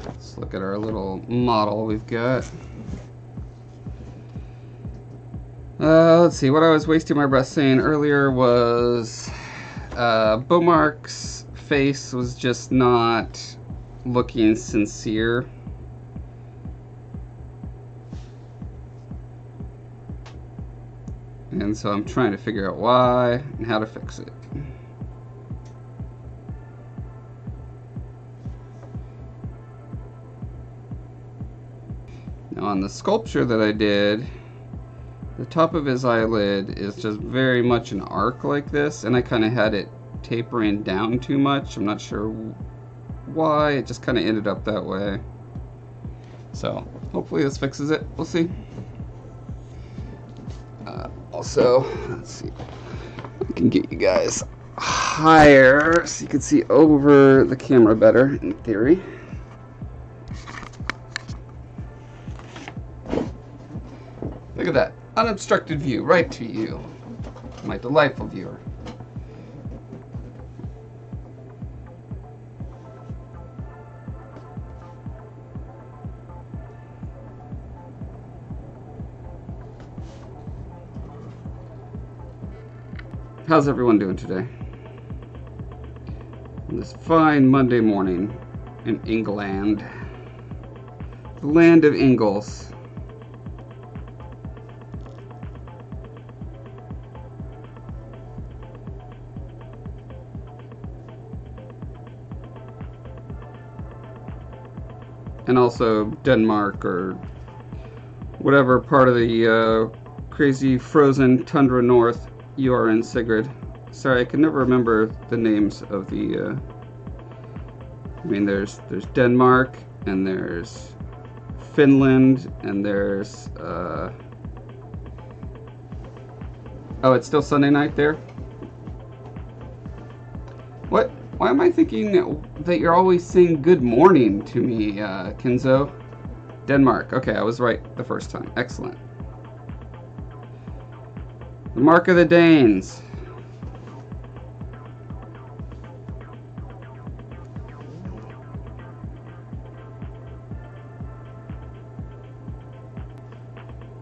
Let's look at our little model we've got. Let's see, what I was wasting my breath saying earlier was Bowmark's face was just not looking sincere. And so I'm trying to figure out why and how to fix it. Now on the sculpture that I did, the top of his eyelid is just very much an arc like this, and I kind of had it tapering down too much. I'm not sure why, it just kind of ended up that way. So hopefully this fixes it, we'll see. Also, let's see, I can get you guys higher so you can see over the camera better in theory. Look at that, unobstructed view right to you, my delightful viewer. How's everyone doing today? On this fine Monday morning in England, the land of Ingalls. And also Denmark, or whatever part of the crazy frozen tundra north you are in, Sigrid. Sorry, I can never remember the names of the I mean, there's Denmark, and there's Finland, and there's oh, it's still Sunday night there? What? Why am I thinking that you're always saying good morning to me, Kenzo? Denmark. Okay, I was right the first time. Excellent. The Mark of the Danes.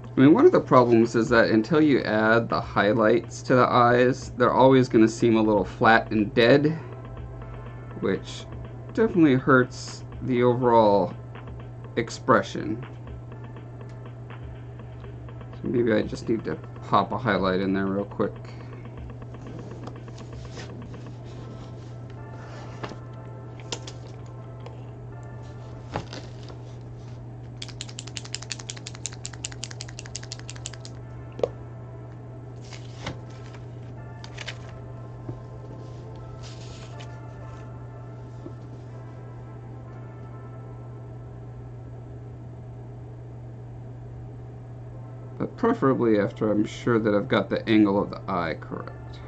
I mean, one of the problems is that until you add the highlights to the eyes, they're always going to seem a little flat and dead, which definitely hurts the overall expression. So maybe I just need to pop a highlight in there real quick. But preferably after I'm sure that I've got the angle of the eye correct.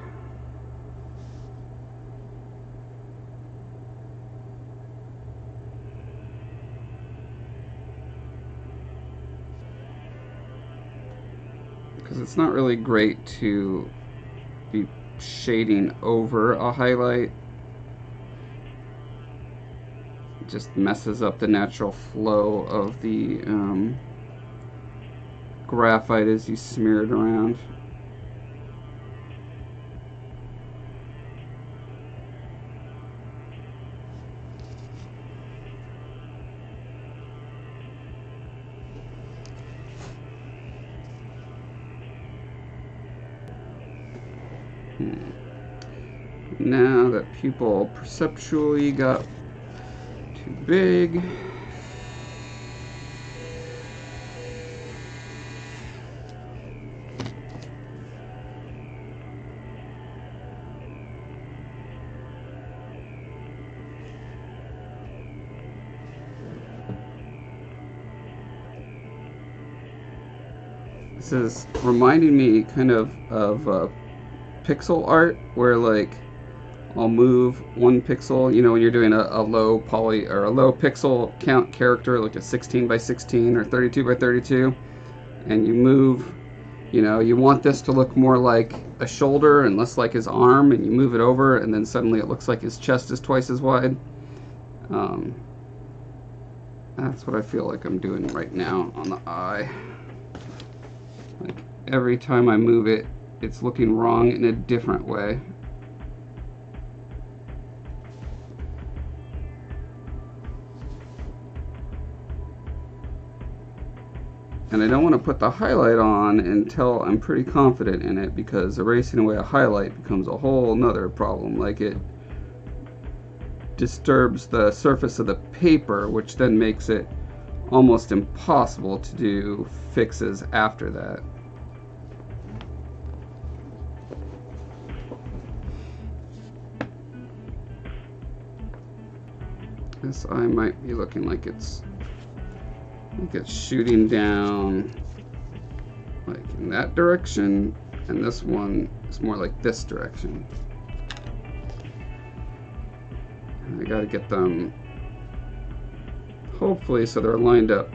Because it's not really great to be shading over a highlight. It just messes up the natural flow of the graphite as you smear it around. Now that pupil perceptually got too big. This is reminding me kind of pixel art, where like I'll move one pixel, you know, when you're doing a low poly or a low pixel count character, like a 16 by 16 or 32 by 32, and you move, you know, you want this to look more like a shoulder and less like his arm, and you move it over, and then suddenly it looks like his chest is twice as wide. That's what I feel like I'm doing right now on the eye. Like every time I move it, it's looking wrong in a different way. And I don't want to put the highlight on until I'm pretty confident in it, because erasing away a highlight becomes a whole nother problem. Like, it disturbs the surface of the paper, which then makes it almost impossible to do fixes after that. This eye might be looking like it's shooting down like in that direction, and this one is more like this direction. And I gotta get them hopefully so they're lined up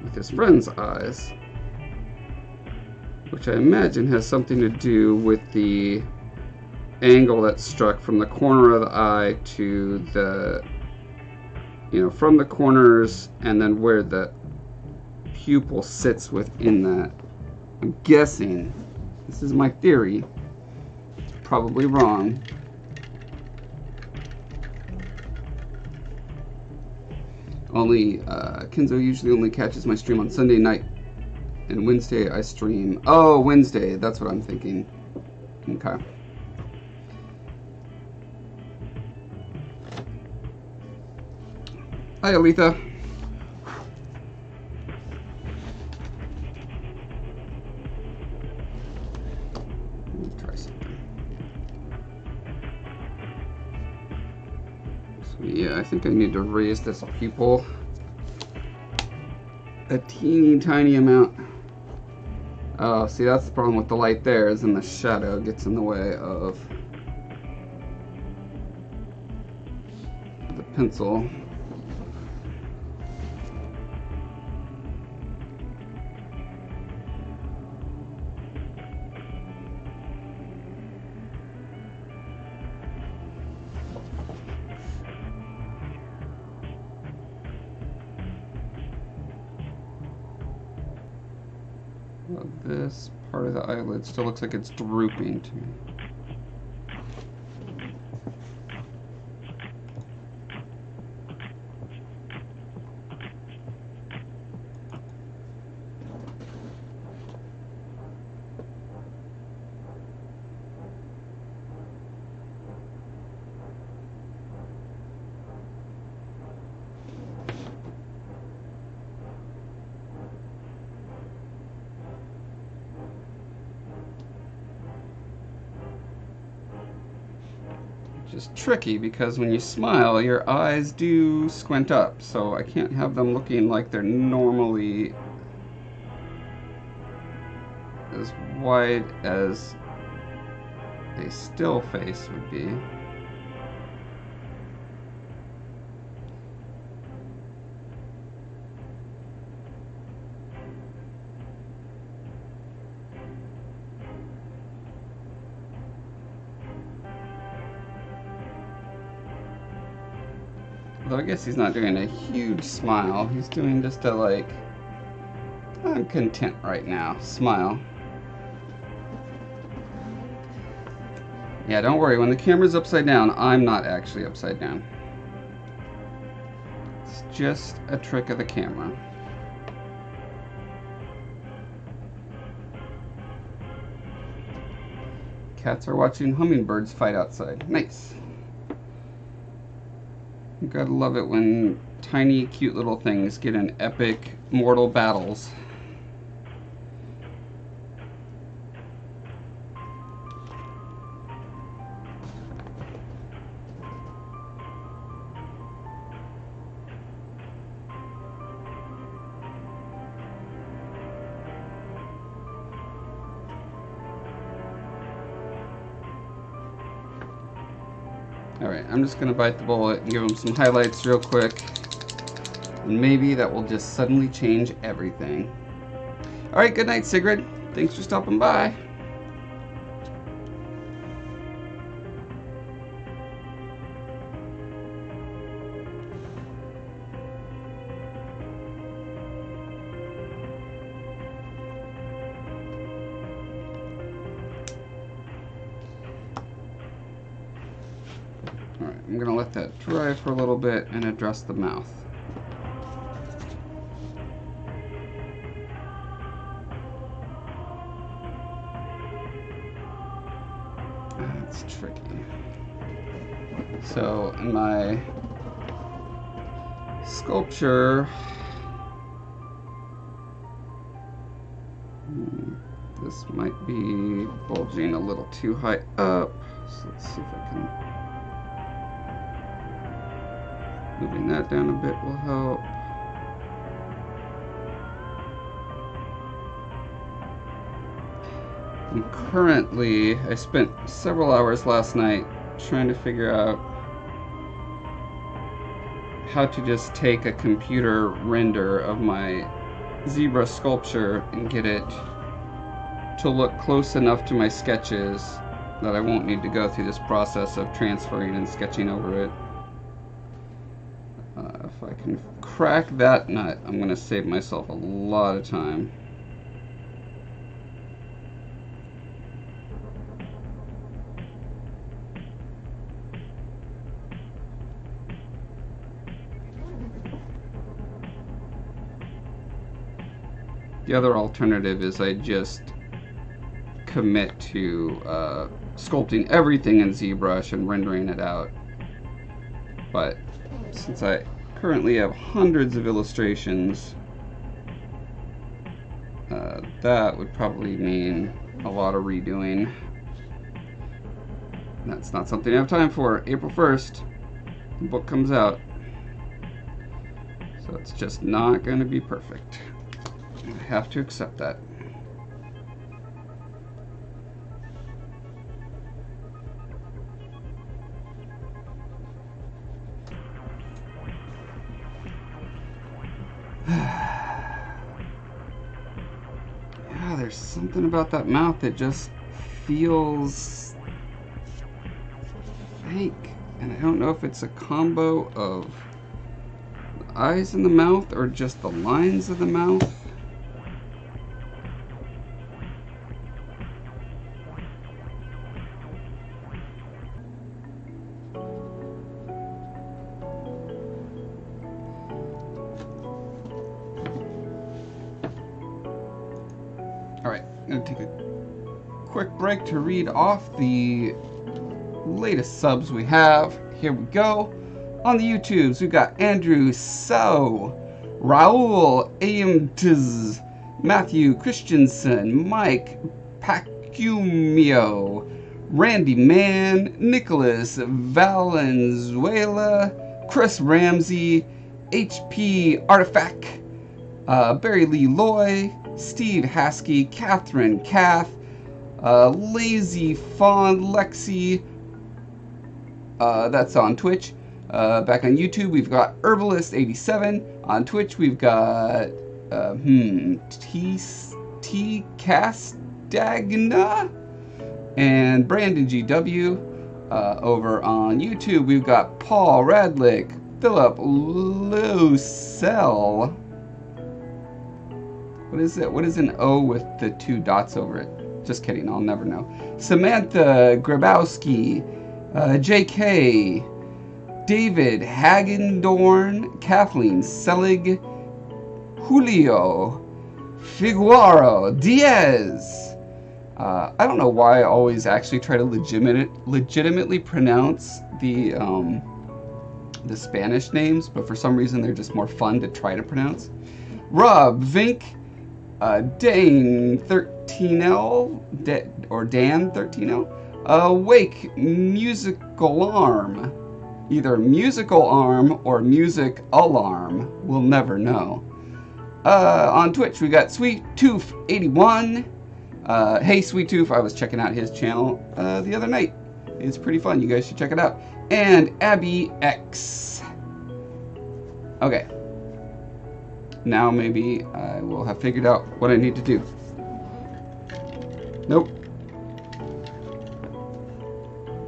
with his friend's eyes, which I imagine has something to do with the angle that's struck from the corner of the eye to the, you know, from the corners, and then where the pupil sits within that. I'm guessing, this is my theory, probably wrong. Kenzo usually only catches my stream on Sunday night, and Wednesday I stream. Oh, Wednesday, that's what I'm thinking. Okay. Hi, Aletha. Try something. So yeah, I think I need to raise this pupil a teeny tiny amount. Oh, see, that's the problem with the light there, is in the shadow gets in the way of the pencil. This part of the eyelid still looks like it's drooping to me. Which is tricky because when you smile, your eyes do squint up, so I can't have them looking like they're normally as wide as a still face would be. Although I guess he's not doing a huge smile. He's doing just a, like, I'm content right now smile. Yeah, don't worry. When the camera's upside down, I'm not actually upside down. It's just a trick of the camera. Cats are watching hummingbirds fight outside. Nice. You gotta love it when tiny, cute little things get in epic, mortal battles. Alright, I'm just gonna bite the bullet and give him some highlights real quick. And maybe that will just suddenly change everything. Alright, good night, Sigrid. Thanks for stopping by. going to let that dry for a little bit and address the mouth. That's tricky. So in my sculpture, this might be bulging a little too high up. So let's see if I can. Moving that down a bit will help. And currently, I spent several hours last night trying to figure out how to just take a computer render of my zebra sculpture and get it to look close enough to my sketches that I won't need to go through this process of transferring and sketching over it. If I can crack that nut, I'm going to save myself a lot of time. The other alternative is I just commit to sculpting everything in ZBrush and rendering it out. But since I currently have hundreds of illustrations, that would probably mean a lot of redoing. That's not something I have time for. April 1st, the book comes out. So it's just not going to be perfect. I have to accept that. Yeah, there's something about that mouth that just feels fake. And I don't know if it's a combo of the eyes in the mouth or just the lines of the mouth. Alright, I'm going to take a quick break to read off the latest subs we have. Here we go. On the YouTubes, we've got Andrew So, Raul Amtiz, Matthew Christensen, Mike Pacumio, Randy Mann, Nicholas Valenzuela, Chris Ramsey, HP Artifact, Barry Lee Loy, Steve Haskey, Catherine Kath, Lazy Fawn Lexi, that's on Twitch. Back on YouTube, we've got Herbalist87. On Twitch, we've got T Castagna and Brandon GW. Over on YouTube, we've got Paul Radlick, Philip Lucell. What is it? What is an O with the 2 dots over it? Just kidding, I'll never know. Samantha Grabowski, JK, David Hagendorn, Kathleen Selig, Julio Figuaro Diaz. I don't know why I always actually try to legitimately pronounce the Spanish names, but for some reason they're just more fun to try to pronounce. Rob Vink, Dane 13L, or Dan 13L, Wake Musical Arm, either Musical Arm or Music Alarm, we'll never know. On Twitch we got Sweet Tooth 81. Hey Sweet Tooth, I was checking out his channel the other night. It's pretty fun, you guys should check it out. And Abby X. Okay. Now maybe I will have figured out what I need to do. Nope.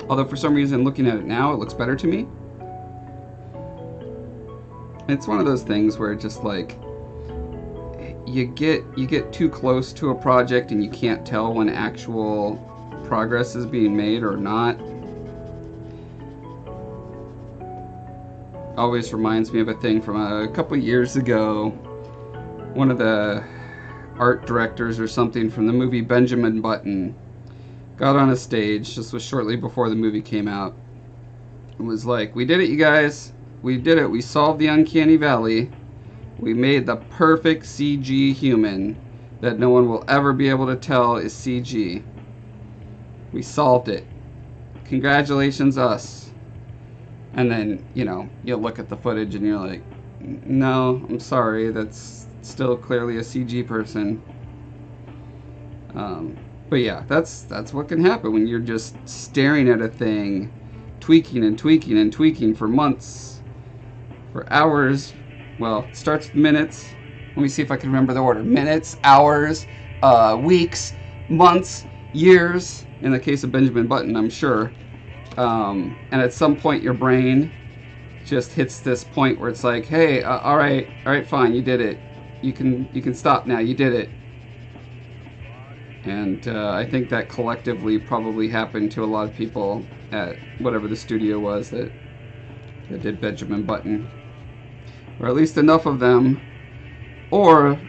Although for some reason looking at it now it looks better to me. It's one of those things where it just like you get too close to a project and you can't tell when actual progress is being made or not. always reminds me of a thing from a couple years ago. One of the art directors or something from the movie Benjamin Button got on a stage. This was shortly before the movie came out. It was like, we did it, you guys. We did it. We solved the uncanny valley. We made the perfect CG human that no one will ever be able to tell is CG. We solved it. Congratulations, us. And then, you know, you look at the footage and you're like, no, I'm sorry, that's still clearly a CG person. But yeah, that's what can happen when you're just staring at a thing, tweaking and tweaking and tweaking for months, for hours. Well, it starts with minutes. Let me see if I can remember the order. Minutes, hours, weeks, months, years. In the case of Benjamin Button, I'm sure. And at some point, your brain just hits this point where it's like, hey, all right, fine, you did it. You can stop now. You did it. And I think that collectively probably happened to a lot of people at whatever the studio was that did Benjamin Button. Or at least enough of them. Or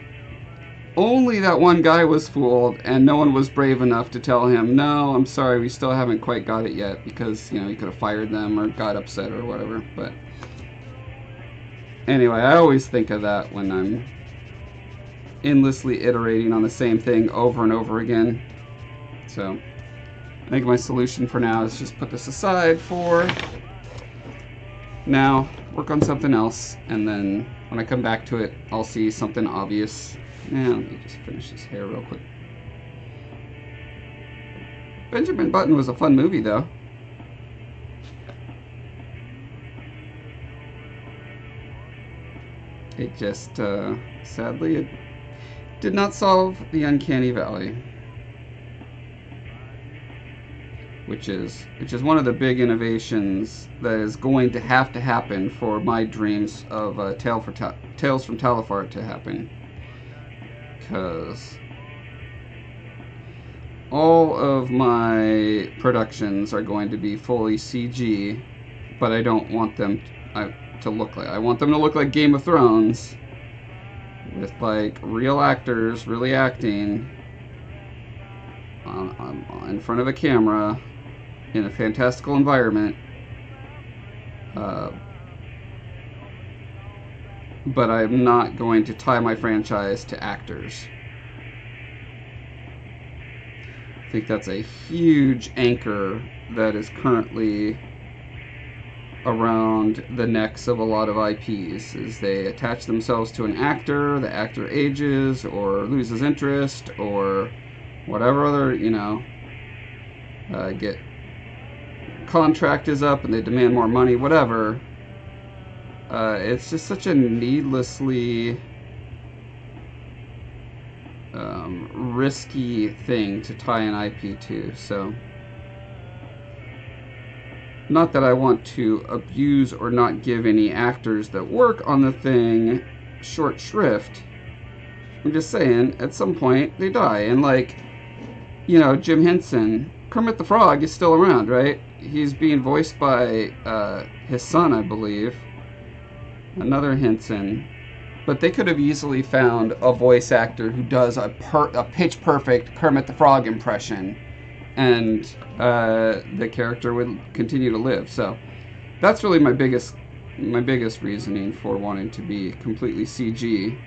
only that one guy was fooled and no one was brave enough to tell him, no, I'm sorry, we still haven't quite got it yet, because, you know, he could have fired them or got upset or whatever. But anyway, I always think of that when I'm endlessly iterating on the same thing over and over again. So I think my solution for now is just put this aside for now, work on something else, and then when I come back to it, I'll see something obvious. Yeah, let me just finish this hair real quick. Benjamin Button was a fun movie, though. It just, sadly, it did not solve the uncanny valley. Which is one of the big innovations that is going to have to happen for my dreams of Tales from Talifart to happen. Because all of my productions are going to be fully CG, but I don't want them to look like... I want them to look like Game of Thrones, with like real actors really acting in front of a camera in a fantastical environment, but I'm not going to tie my franchise to actors. I think that's a huge anchor that is currently around the necks of a lot of IPs, is they attach themselves to an actor, the actor ages or loses interest or whatever other, you know, get contract is up and they demand more money, whatever. It's just such a needlessly risky thing to tie an IP to. So, not that I want to abuse or not give any actors that work on the thing short shrift. I'm just saying, at some point they die, and like, you know, Jim Henson, Kermit the Frog is still around, right? He's being voiced by his son, I believe. Another Henson. But they could have easily found a voice actor who does a pitch-perfect Kermit the Frog impression, and the character would continue to live. So that's really my biggest reasoning for wanting to be completely CG.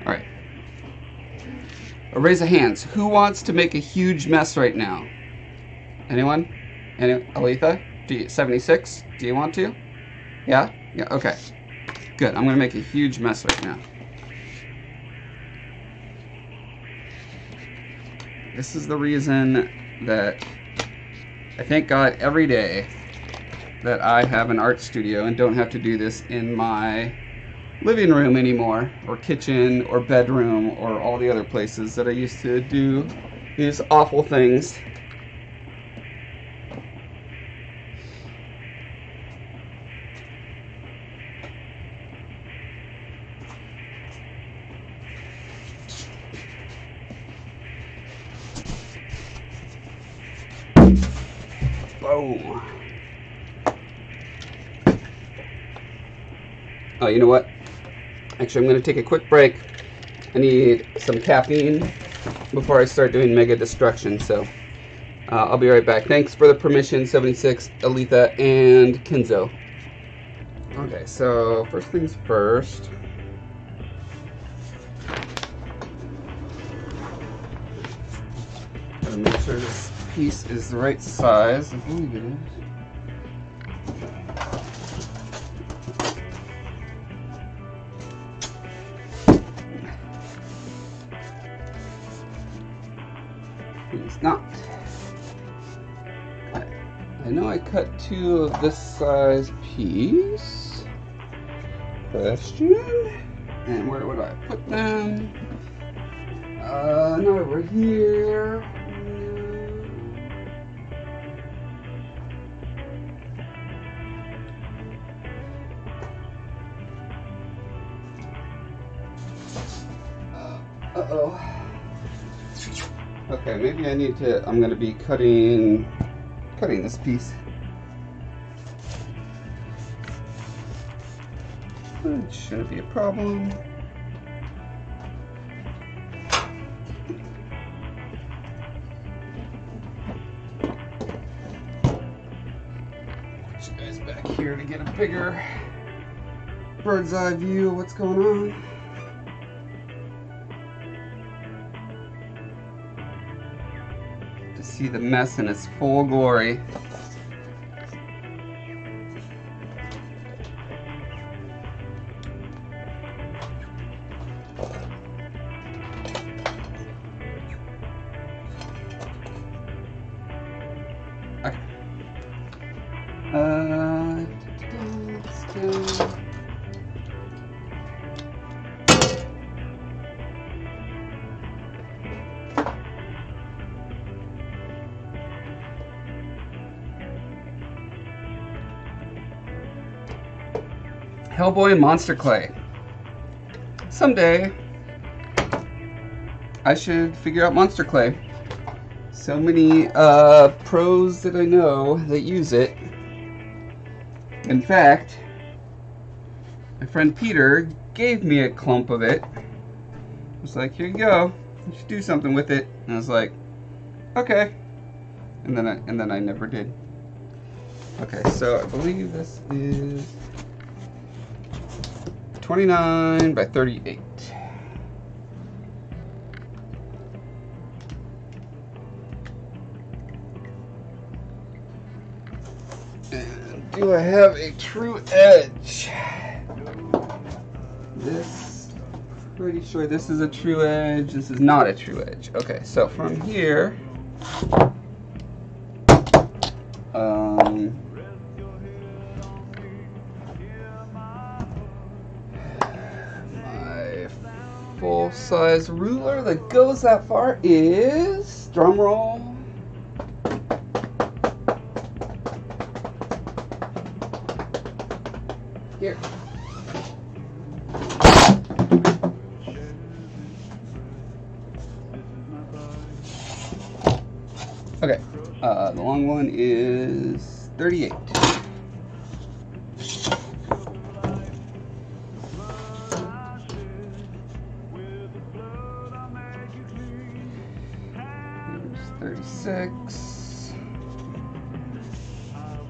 Alright. A raise of hands. Who wants to make a huge mess right now? Anyone? Aletha? 76? Do you want to? Yeah? Yeah, okay. Good. I'm going to make a huge mess right now. This is the reason that I thank God every day that I have an art studio and don't have to do this in my living room anymore, or kitchen, or bedroom, or all the other places that I used to do these awful things. Boom. Oh, you know what? Actually, I'm going to take a quick break. I need some caffeine before I start doing mega destruction, so I'll be right back. Thanks for the permission, 76, Aletha, and Kenzo. Okay, so first things first. Gotta make sure this piece is the right size. I believe it is. It's not. I know I cut 2 of this size piece. Question. And where would I put them? Not over here. Uh-oh. Okay, maybe I need to, I'm going to be cutting this piece. It shouldn't be a problem. Put you guys back here to get a bigger bird's eye view of what's going on. To see the mess in its full glory. Hellboy Monster Clay. Someday I should figure out Monster Clay. So many pros that I know that use it. In fact, my friend Peter gave me a clump of it. He was like, here you go. You should do something with it. And I was like, okay. And then I never did. Okay, so I believe this is 29 by 38. And do I have a true edge? This, pretty sure this is a true edge. This is not a true edge. Okay, so from here, full-size ruler that goes that far is, drum roll, here. Okay, the long one is 38.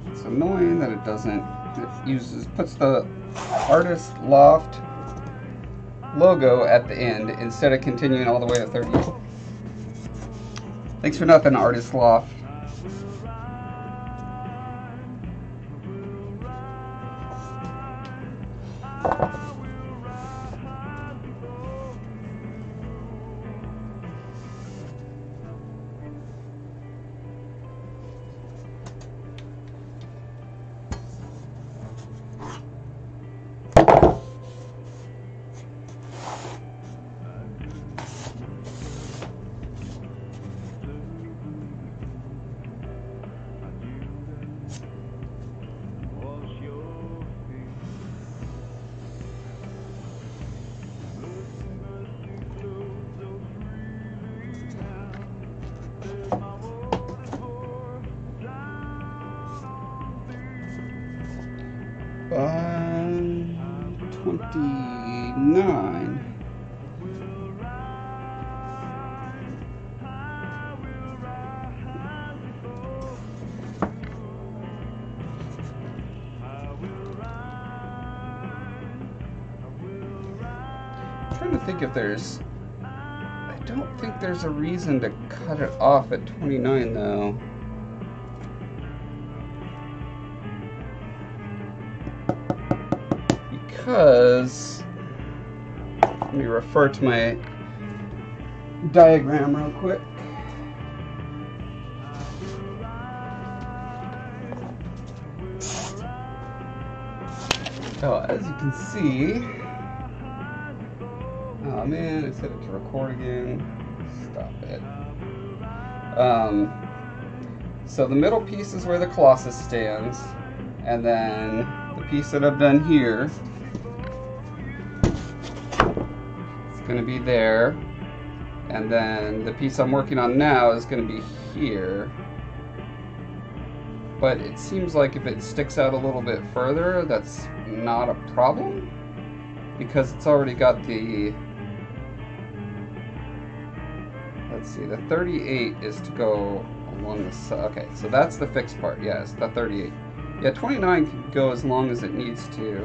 It's annoying that it doesn't, puts the Artist Loft logo at the end instead of continuing all the way to 38. Thanks for nothing, Artist Loft. 29. I'm trying to think if there's... I don't think there's a reason to cut it off at 29 though. Because, let me refer to my diagram real quick. Oh, as you can see, oh man, I set it to record again. Stop it. So the middle piece is where the Colossus stands, and then the piece that I've done here is going to be there, and then the piece I'm working on now is going to be here. But it seems like if it sticks out a little bit further, that's not a problem, because it's already got the, let's see, the 38 is to go along the side. Okay, so that's the fixed part. Yes, the 38. Yeah, 29 can go as long as it needs to.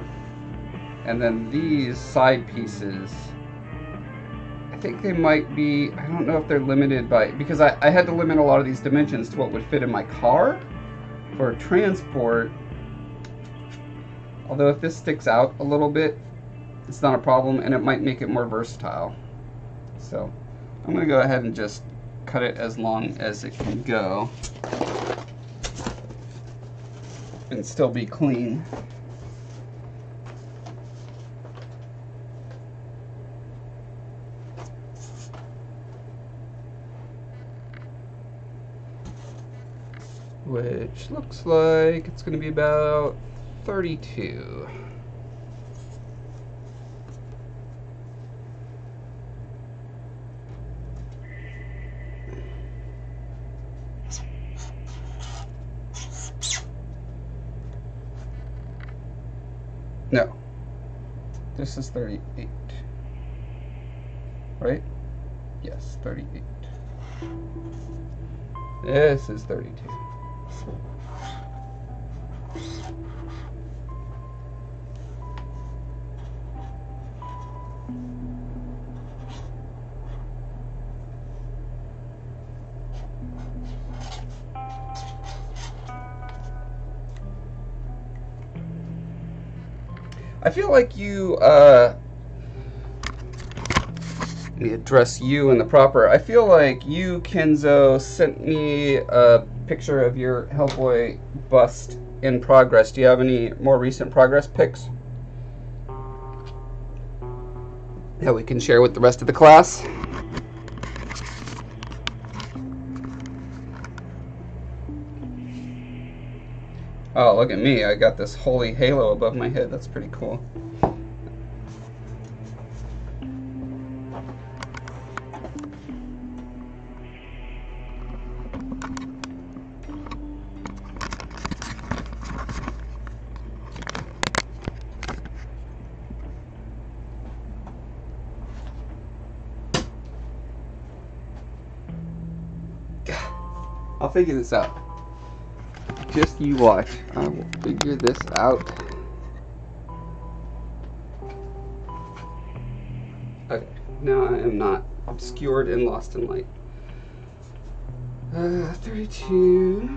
And then these side pieces, I think they might be, I don't know if they're limited by, because I had to limit a lot of these dimensions to what would fit in my car for transport. Although if this sticks out a little bit, it's not a problem, and it might make it more versatile. So I'm going to go ahead and just cut it as long as it can go and still be clean. Which looks like it's going to be about 32. No, this is 38, right? Yes, 38. This is 32. I feel like you, let me address you in the proper. I feel like you, Kenzo, sent me a picture of your Hellboy bust in progress. Do you have any more recent progress pics that we can share with the rest of the class? Oh, look at me. I got this holy halo above my head. That's pretty cool. I'll figure this out. Just you watch. I will figure this out. Okay, now I am not obscured and lost in light. 32.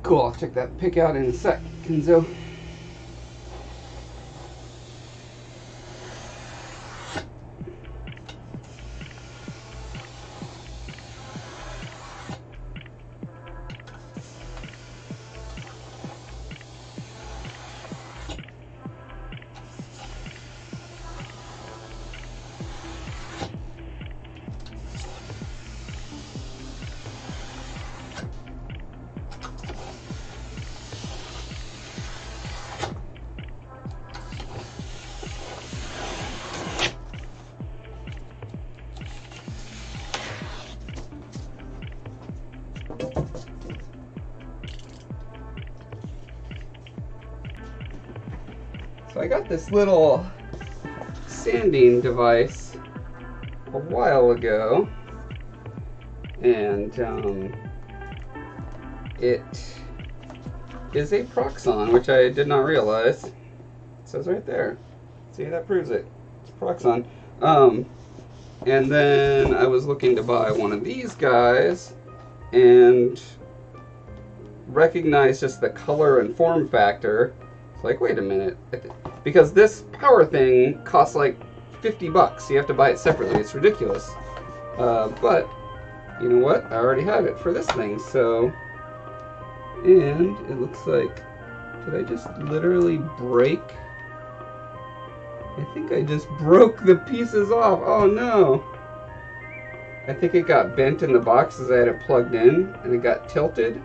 Cool, I'll check that pick out in a sec, Kenzo. So I got this little sanding device a while ago, and it is a Proxon, which I did not realize. It says right there. See, that proves it. It's Proxon. And then I was looking to buy one of these guys and recognized just the color and form factor. It's like, wait a minute. Because this power thing costs like $50. You have to buy it separately. It's ridiculous. But you know what? I already have it for this thing. So, and it looks like, did I just literally break? I think I just broke the pieces off. Oh no. I think it got bent in the box as I had it plugged in and it got tilted.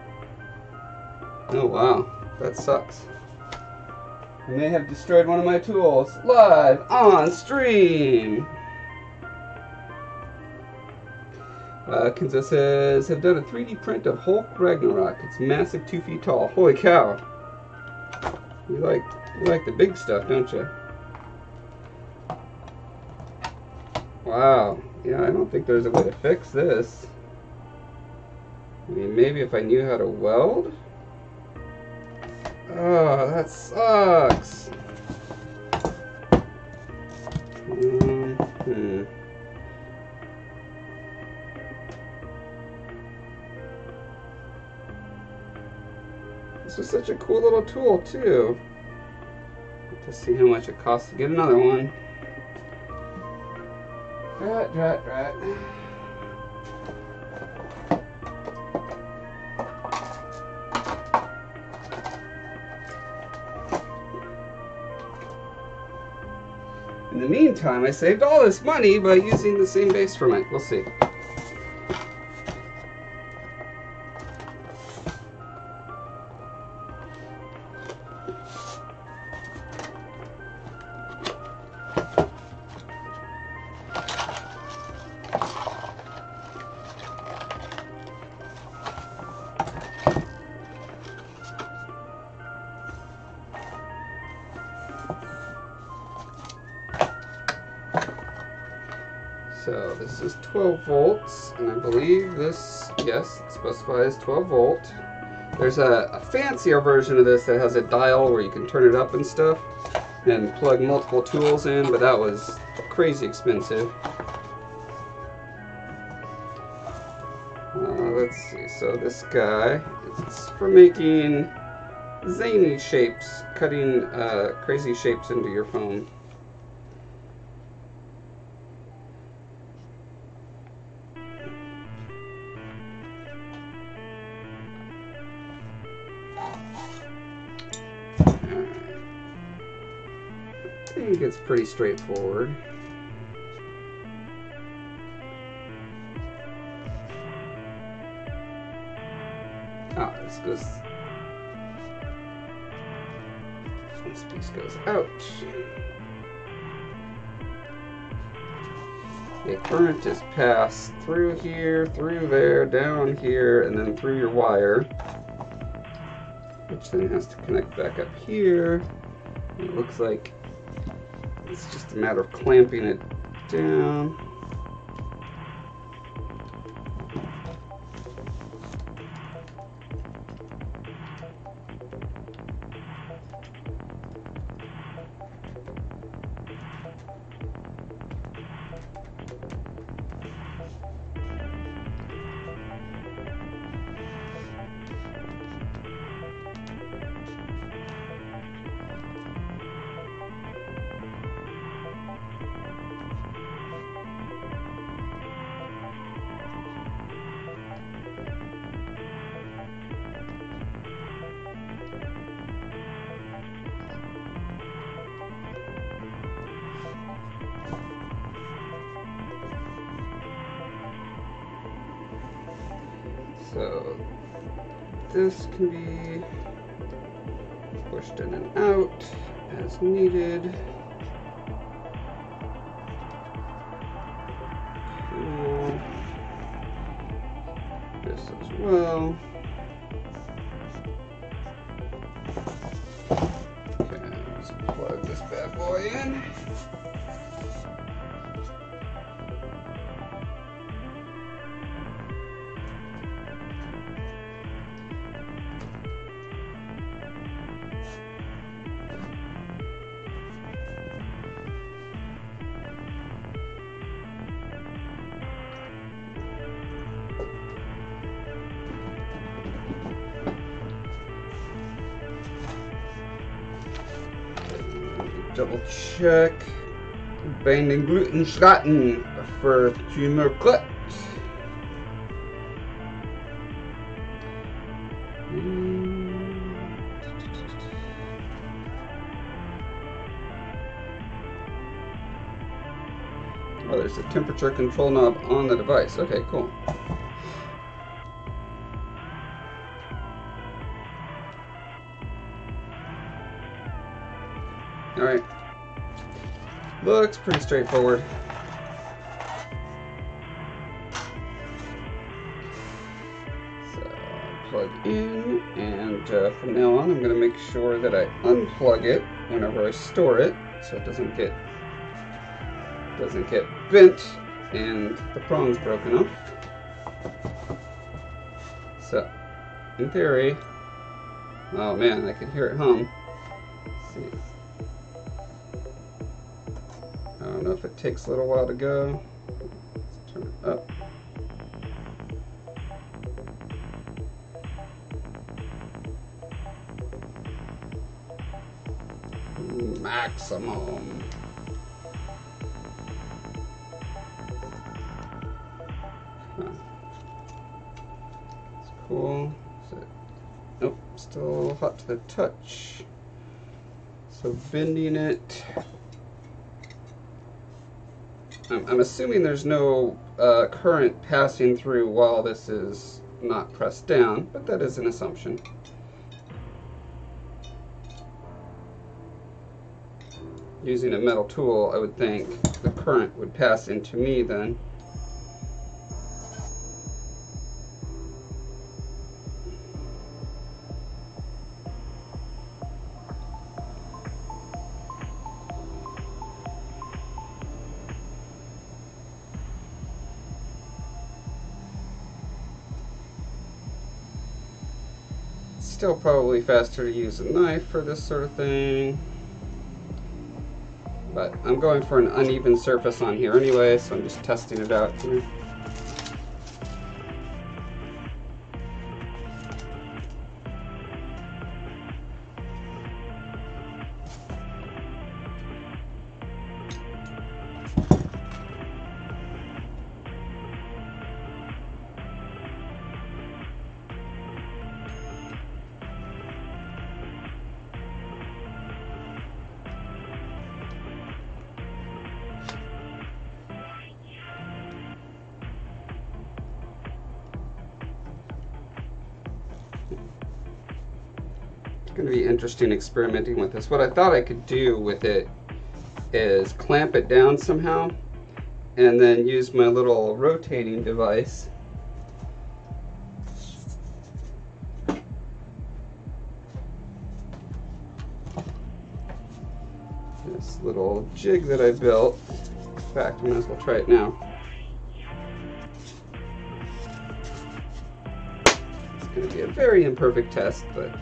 Oh wow, that sucks. I may have destroyed one of my tools live on stream. Kenzo says, have done a 3D print of Hulk Ragnarok. It's massive, 2 feet tall. Holy cow. You like the big stuff, don't you? Wow. Yeah, I don't think there's a way to fix this. I mean, maybe if I knew how to weld? Oh, that sucks. This was such a cool little tool, too. Let's see how much it costs to get another one. Drat. In the meantime, I saved all this money by using the same base for mine. We'll see. So this is 12 volts, and I believe this, yes, it specifies 12 volt. There's a fancier version of this that has a dial where you can turn it up and stuff, and plug multiple tools in, but that was crazy expensive. Let's see, so this guy, it's for making zany shapes, cutting crazy shapes into your foam. I think it's pretty straightforward. This piece goes out. A current is passed through here, through there, down here, and then through your wire, which then has to connect back up here. It looks like it's just a matter of clamping it down. So this can be pushed in and out as needed. Cool. This as well. Okay, let's plug this bad boy in. Double check. Binding gluten schratten for tumor cut. Oh, there's a temperature control knob on the device. Okay, cool. Alright. Looks pretty straightforward. So, plug in, and from now on I'm going to make sure that I unplug it whenever I store it, so it doesn't get bent and the prongs broken off. So, in theory, oh man, I can hear it hum. Let's see. I don't know if it takes a little while to go. Let's turn it up. Maximum. It's cool. Nope, still hot to the touch. So bending it. I'm assuming there's no current passing through while this is not pressed down, but that is an assumption. Using a metal tool, I would think the current would pass into me then. Still probably faster to use a knife for this sort of thing. But I'm going for an uneven surface on here anyway, so I'm just testing it out here. Going to be interesting experimenting with this. What I thought I could do with it is clamp it down somehow and then use my little rotating device this little jig that I built. In fact, I might as well try it now. It's going to be a very imperfect test, but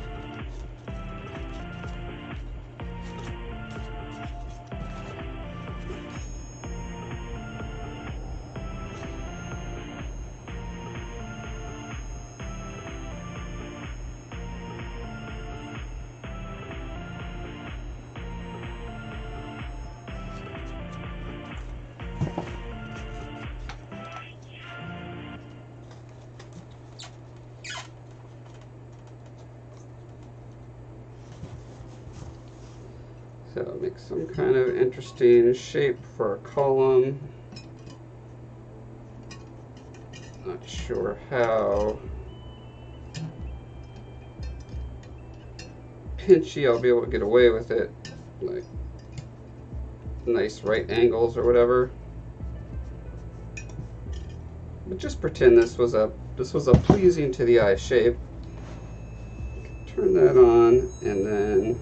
so make some kind of interesting shape for a column. Not sure how. pinchy, I'll be able to get away with it, like nice right angles or whatever. But just pretend this was a pleasing to the eye shape. Turn that on, and then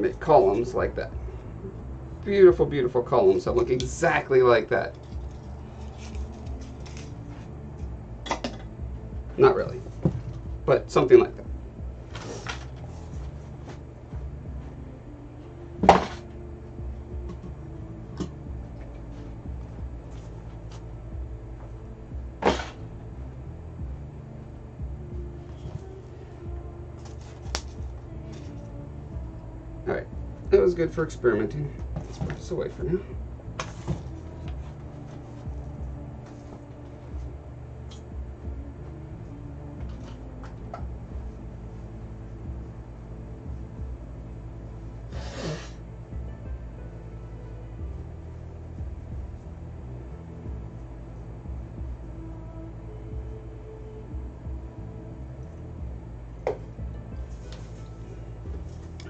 make columns like that. Beautiful, beautiful columns that look exactly like that. Not really, but something like that. Alright, that was good for experimenting. Let's put this away for now.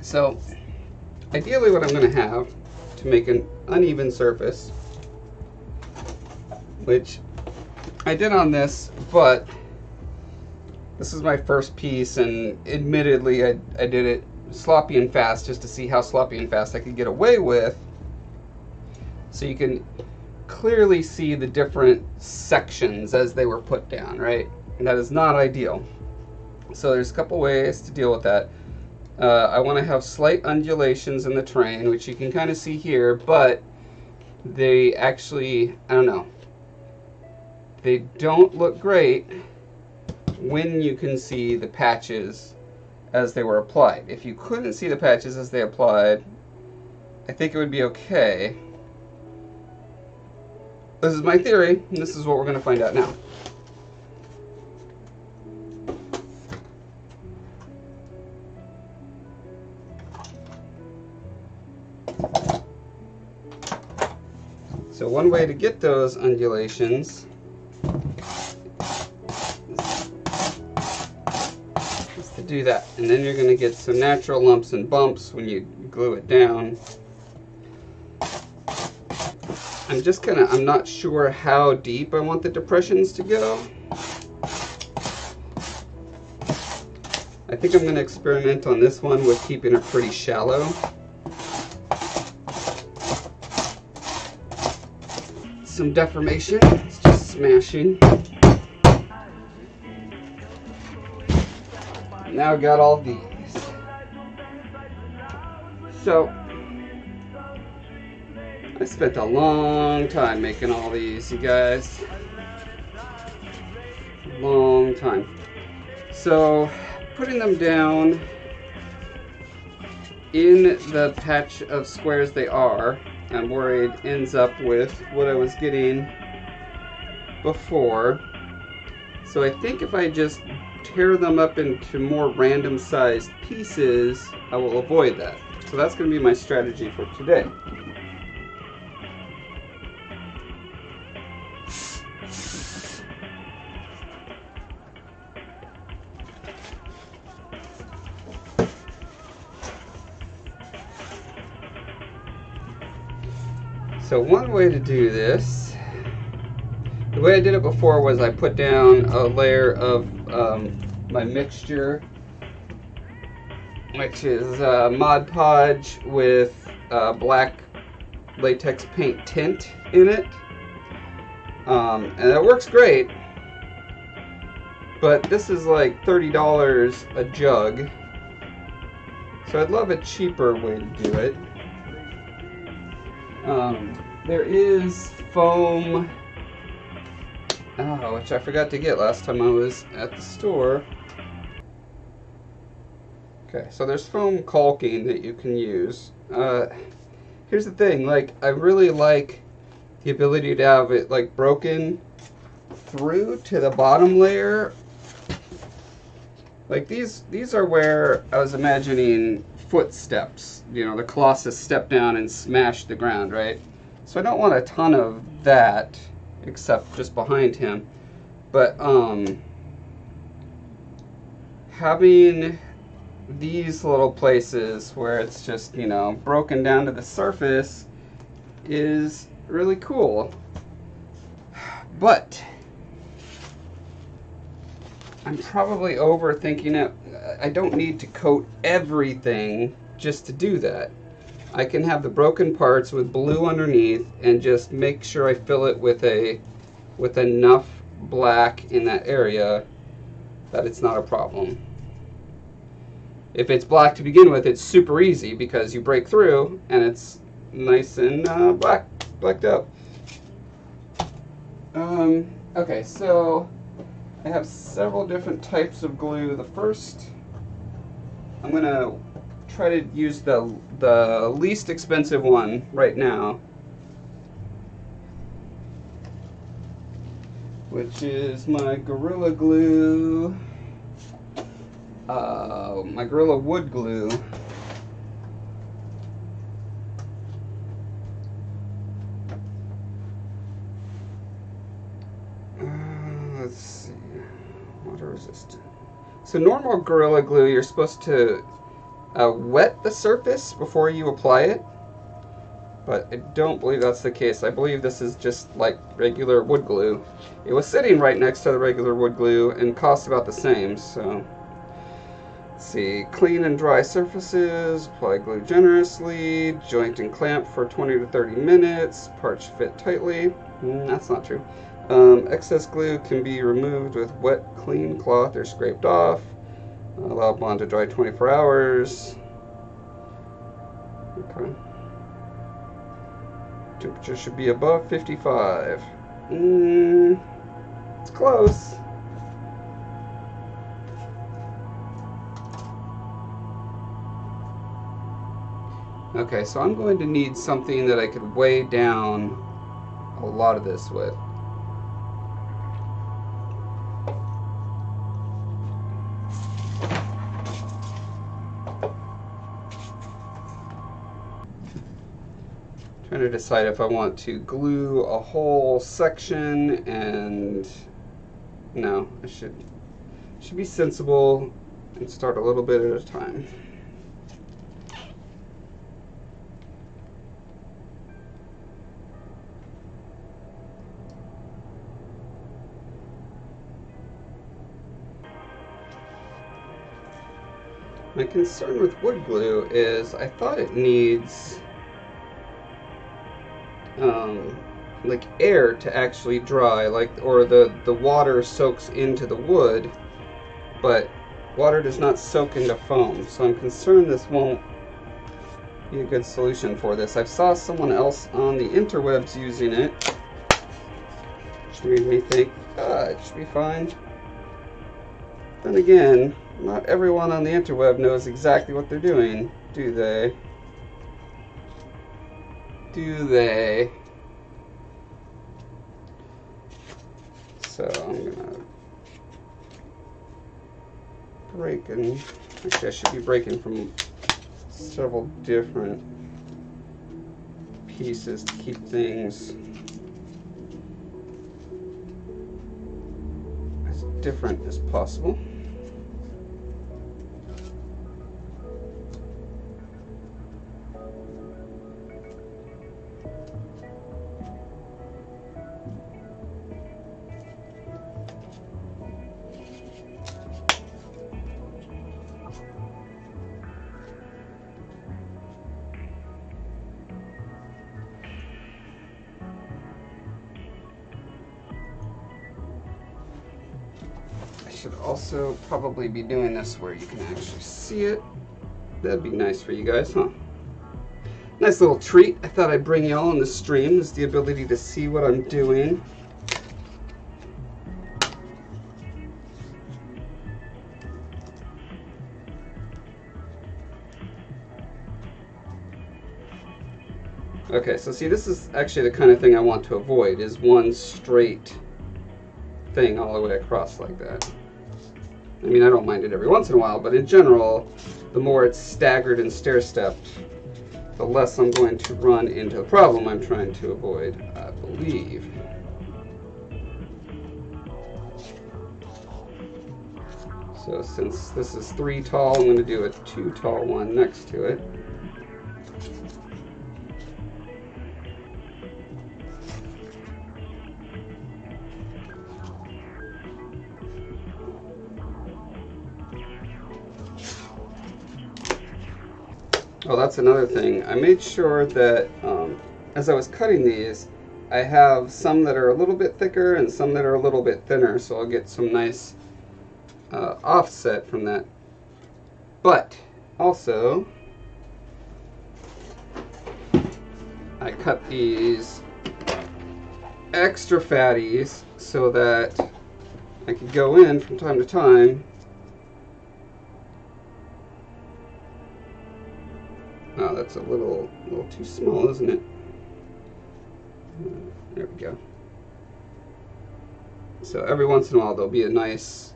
So, ideally what I'm going to have to make an uneven surface, which I did on this, but this is my first piece, and admittedly I did it sloppy and fast just to see how sloppy and fast I could get away with, so you can clearly see the different sections as they were put down, right? And that is not ideal. So there's a couple ways to deal with that. I want to have slight undulations in the terrain, which you can kind of see here, but they actually, I don't know, they don't look great when you can see the patches as they were applied. If you couldn't see the patches as they applied, I think it would be okay. This is my theory, and this is what we're going to find out now. So one way to get those undulations is to do that, and then you're going to get some natural lumps and bumps when you glue it down. I'm not sure how deep I want the depressions to go. I think I'm going to experiment on this one with keeping it pretty shallow. Some deformation, it's just smashing. Now got all these. So, I spent a long time making all these, you guys. Long time. So, putting them down in the patch of squares they are, I'm worried ends up with what I was getting before. So I think if I just tear them up into more random sized pieces, I will avoid that. So that's going to be my strategy for today. So one way to do this, the way I did it before was I put down a layer of my mixture, which is Mod Podge with black latex paint tint in it, and it works great, but this is like $30 a jug, so I'd love a cheaper way to do it. There is foam, which I forgot to get last time I was at the store. Okay, so there's foam caulking that you can use. Here's the thing, like, I really like the ability to have it, like, broken through to the bottom layer. Like, these are where I was imagining footsteps. You know, the Colossus stepped down and smashed the ground, right? So I don't want a ton of that, except just behind him. But, having these little places where it's just, you know, broken down to the surface is really cool. But I'm probably overthinking it. I don't need to coat everything just to do that. I can have the broken parts with blue underneath and just make sure I fill it with enough black in that area that it's not a problem. If it's black to begin with, it's super easy because you break through and it's nice and blacked out. Okay, so I have several different types of glue. The first, I'm gonna try to use the least expensive one right now, which is my Gorilla Glue. My Gorilla Wood Glue. Let's see, water resistant. So normal Gorilla Glue, you're supposed to wet the surface before you apply it, but I don't believe that's the case. I believe this is just like regular wood glue. It was sitting right next to the regular wood glue and cost about the same, so. Let's see, clean and dry surfaces, apply glue generously, joint and clamp for 20 to 30 minutes, parts fit tightly. That's not true. Excess glue can be removed with wet, clean cloth or scraped off. Allow bond to dry 24 hours. Okay. Temperature should be above 55. It's close. Okay, so I'm going to need something that I could weigh down a lot of this with. Trying to decide if I want to glue a whole section, and no, I should be sensible and start a little bit at a time. My concern with wood glue is I thought it needs like air to actually dry, like, or the water soaks into the wood, but water does not soak into foam, so I'm concerned this won't be a good solution for this. I saw someone else on the interwebs using it, which made me think, it should be fine. Then again, not everyone on the interweb knows exactly what they're doing, do they? Do they? So I'm gonna break, and actually I should be breaking from several different pieces to keep things as different as possible. Should also probably be doing this where you can actually see it. That'd be nice for you guys, huh? Nice little treat. I thought I'd bring y'all on the stream, is the ability to see what I'm doing. Okay, so see, this is actually the kind of thing I want to avoid, is one straight thing all the way across like that. I mean, I don't mind it every once in a while, but in general, the more it's staggered and stair-stepped, the less I'm going to run into the problem I'm trying to avoid, I believe. So since this is 3 tall, I'm going to do a 2 tall one next to it. Oh, that's another thing. I made sure that as I was cutting these, I have some that are a little bit thicker and some that are a little bit thinner, so I'll get some nice offset from that. But also, I cut these extra fatties so that I could go in from time to time. Oh, that's a little too small, isn't it? There we go. So every once in a while there'll be a nice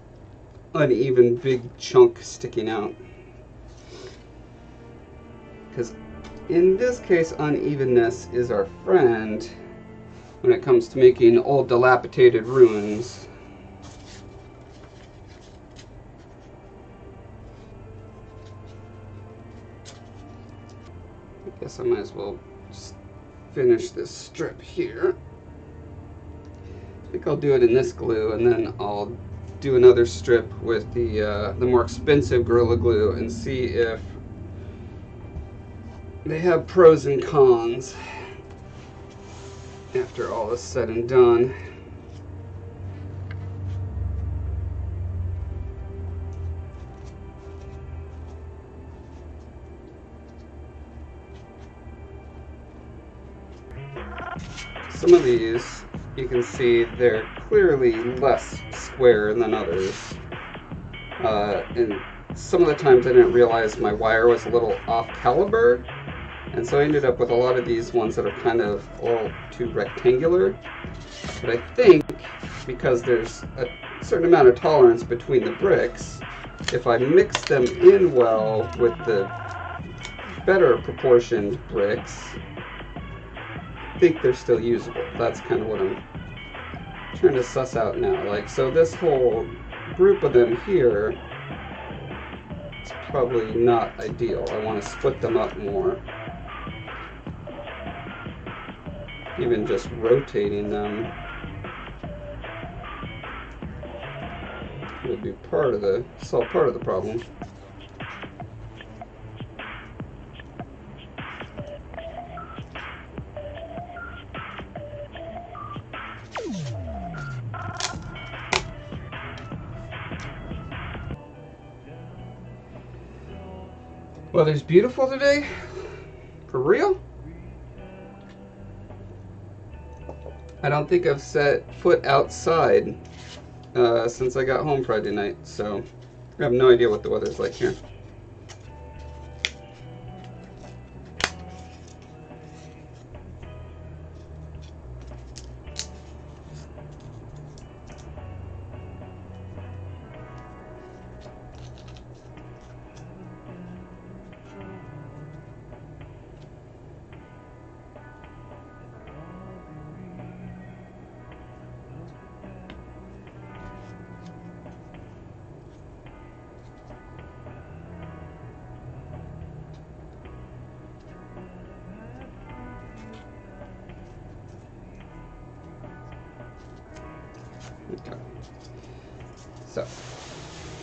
uneven big chunk sticking out. Because in this case, unevenness is our friend when it comes to making old dilapidated ruins. I guess I might as well just finish this strip here. I think I'll do it in this glue, and then I'll do another strip with the more expensive Gorilla Glue and see if they have pros and cons after all is said and done. Some of these, you can see they're clearly less square than others. And some of the times I didn't realize my wire was a little off caliber, and so I ended up with a lot of these ones that are kind of a little too rectangular. But I think because there's a certain amount of tolerance between the bricks, if I mix them in well with the better proportioned bricks, I think they're still usable. That's kind of what I'm trying to suss out now. Like, so this whole group of them here is probably not ideal. I want to split them up more. Even just rotating them would be solve part of the problem. Weather's beautiful today. For real? I don't think I've set foot outside since I got home Friday night, so I have no idea what the weather's like here. Okay. So,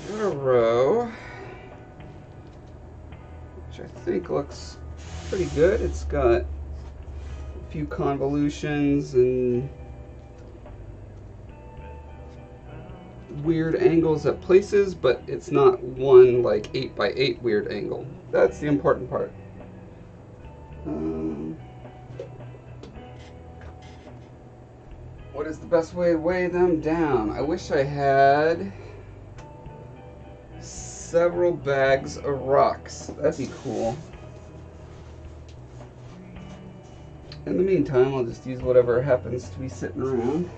got a row, which I think looks pretty good. It's got a few convolutions and weird angles at places, but it's not one like 8 by 8 weird angle. That's the important part. What is the best way to weigh them down? I wish I had several bags of rocks. That'd be cool. In the meantime, I'll just use whatever happens to be sitting around.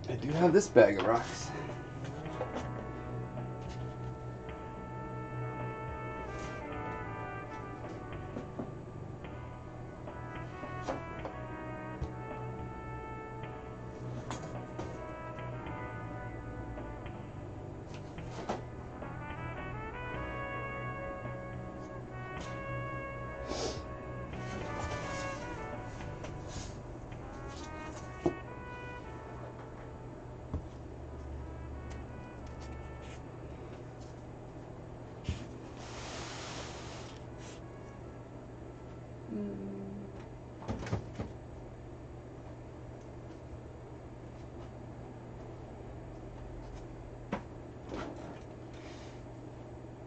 I do have this bag of rocks.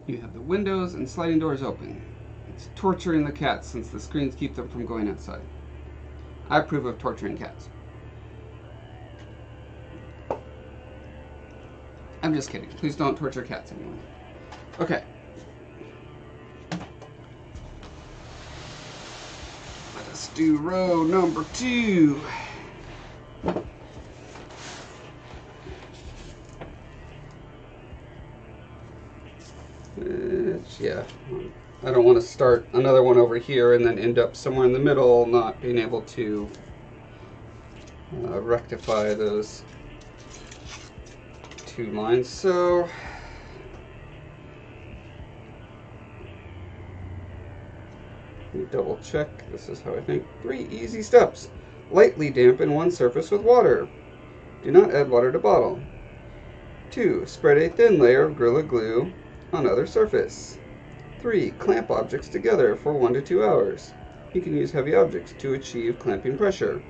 You have the windows and sliding doors open. It's torturing the cats since the screens keep them from going outside. I approve of torturing cats. I'm just kidding. Please don't torture cats, anyone. Okay. Let us do row number 2. Yeah, I don't want to start another one over here and then end up somewhere in the middle not being able to rectify those 2 lines. So let me double check. This is how I think. 3 easy steps. Lightly dampen one surface with water. Do not add water to bottle. 2. Spread a thin layer of Gorilla Glue on other surface. 3. Clamp objects together for 1 to 2 hours. You can use heavy objects to achieve clamping pressure.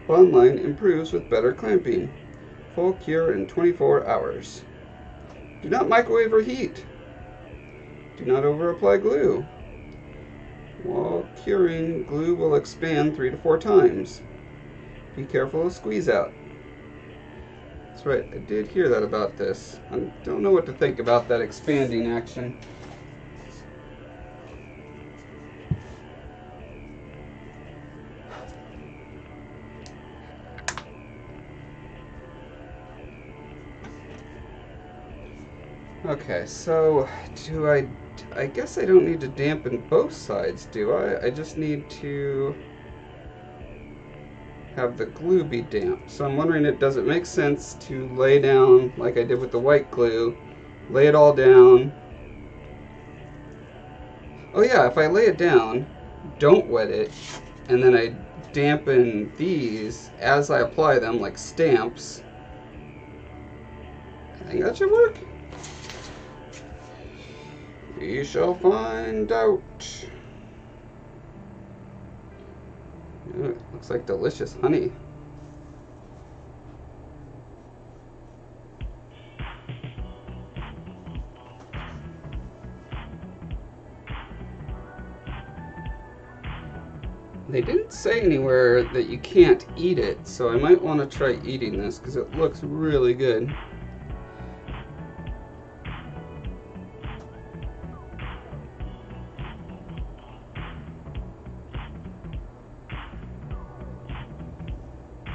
Bond line improves with better clamping. Full cure in 24 hours. Do not microwave or heat. Do not over-apply glue. While curing, glue will expand 3 to 4 times. Be careful of squeeze out. That's right, I did hear that about this. I don't know what to think about that expanding action. Okay, so I guess I don't need to dampen both sides, do I? I just need to have the glue be damp. So I'm wondering, does it make sense to lay down, like I did with the white glue, lay it all down. Oh yeah, if I lay it down, don't wet it, and then I dampen these as I apply them like stamps, I think that should work. We shall find out. It looks like delicious honey. They didn't say anywhere that you can't eat it, so I might want to try eating this because it looks really good.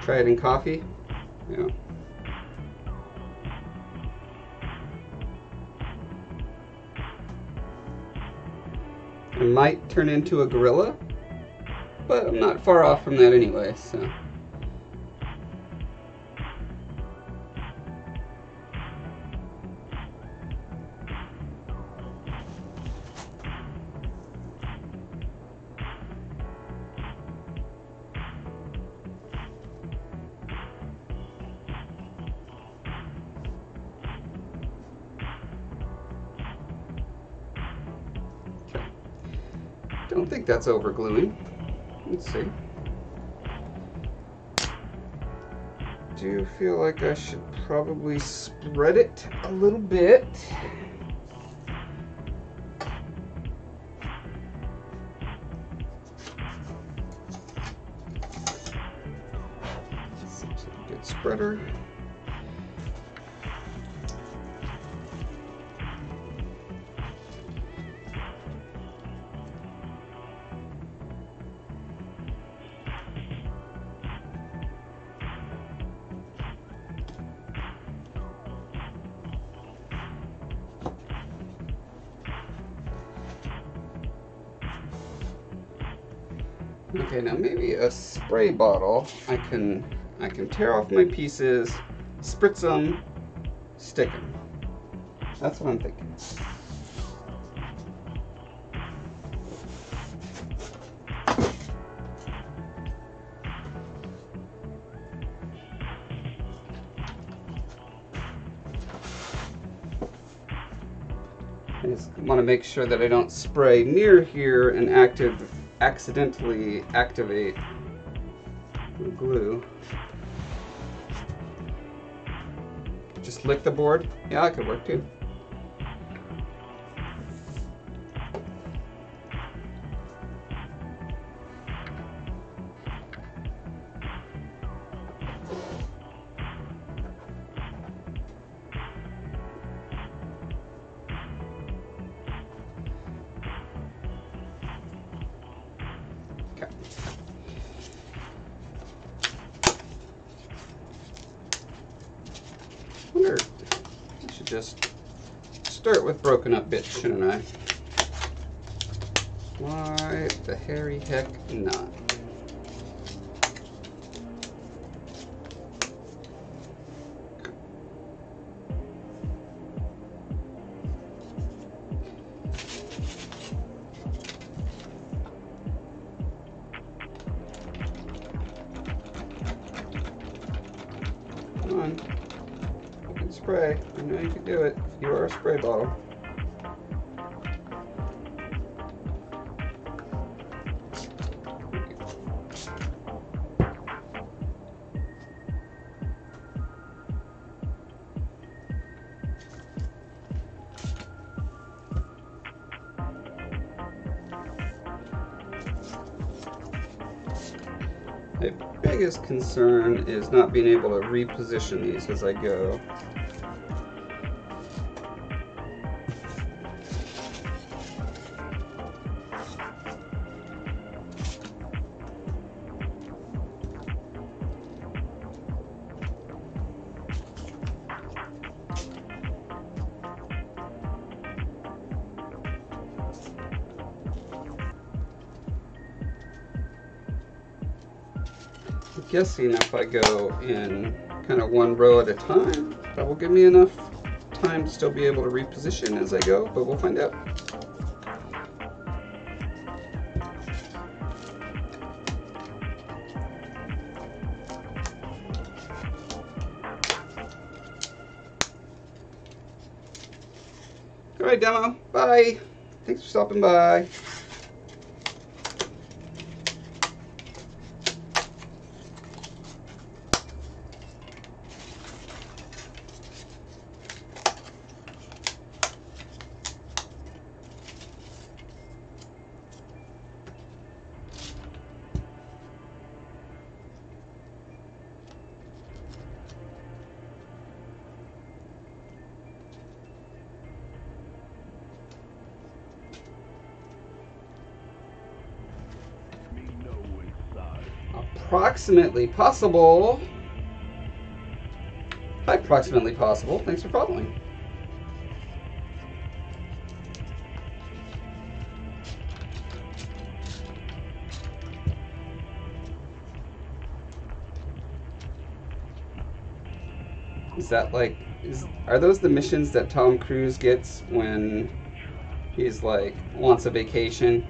Try it in coffee? Yeah. I might turn into a gorilla, but I'm not far off from that anyway, so. Don't think that's over gluing. Let's see. Do feel like I should probably spread it a little bit. Good spreader. Okay, now maybe a spray bottle. I can tear off my pieces, spritz them, stick them. That's what I'm thinking. I just want to make sure that I don't spray near here and accidentally activate the glue. Just lick the board. Yeah, that could work too. I should just start with broken up bits, shouldn't I? Why the hairy heck not? Come on. You can spray. I know you can do it. You are a spray bottle. My biggest concern is not being able to reposition these as I go. I'm guessing if I go in kind of one row at a time, that will give me enough time to still be able to reposition as I go, but we'll find out. All right, demo, bye. Thanks for stopping by. Approximately possible. Hi, approximately possible. Thanks for following. Is that like, are those the missions that Tom Cruise gets when he's like, wants a vacation?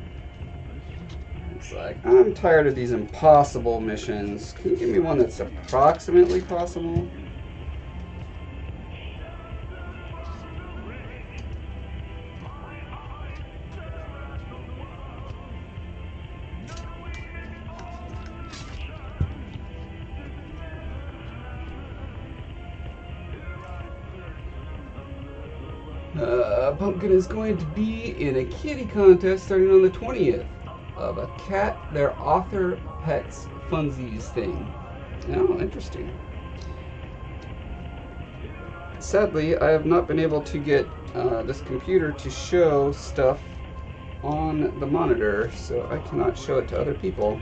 It's like, I'm tired of these impossible missions. Can you give me one that's approximately possible? Pumpkin is going to be in a kitty contest starting on the 20th of a cat, their author pets funsies thing. Oh, interesting. sadly, I have not been able to get this computer to show stuff on the monitor, so I cannot show it to other people.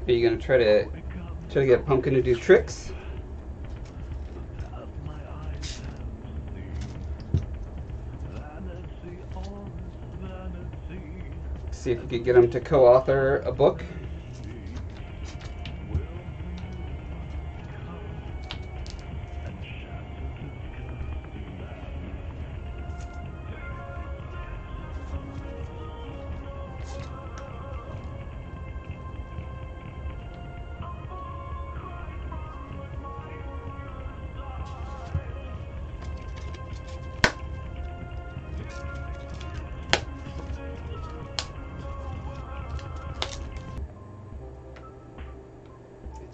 Are you gonna try to get Pumpkin to do tricks? See if you could get him to co-author a book.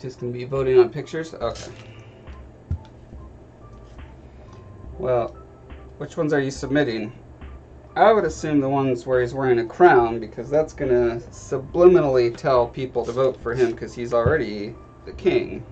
Just gonna be voting on pictures? Okay. Well, which ones are you submitting? I would assume the ones where he's wearing a crown, because that's gonna subliminally tell people to vote for him because he's already the king.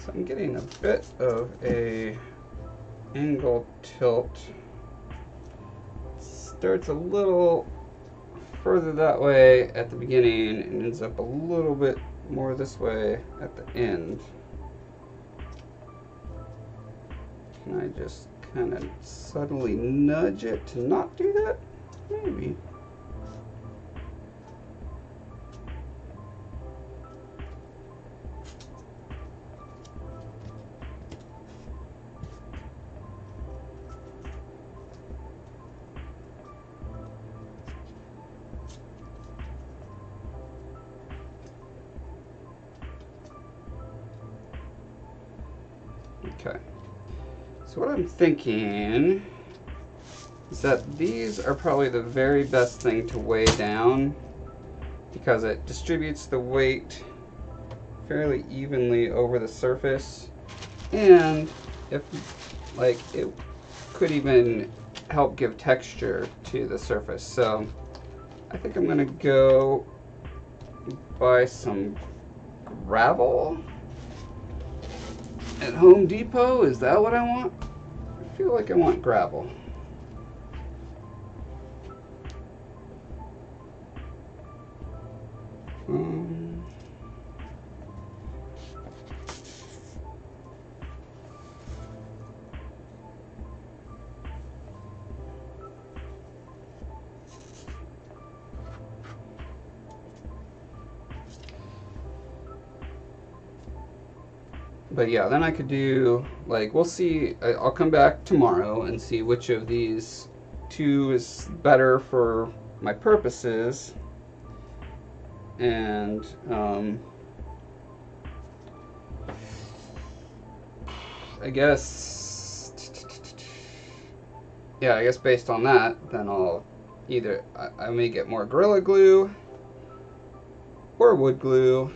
So I'm getting a bit of a angle tilt. Starts a little further that way at the beginning and ends up a little bit more this way at the end. Can I just kind of subtly nudge it to not do that? Maybe. Okay, so what I'm thinking is that these are probably the very best thing to weigh down because it distributes the weight fairly evenly over the surface, and if like it could even help give texture to the surface. So I think I'm gonna go buy some gravel at Home Depot. Is that what I want? I feel like I want gravel. But yeah, then I could do, like, we'll see. I'll come back tomorrow and see which of these two is better for my purposes. And I guess, yeah, I guess based on that, then I'll either, I may get more Gorilla Glue or wood glue.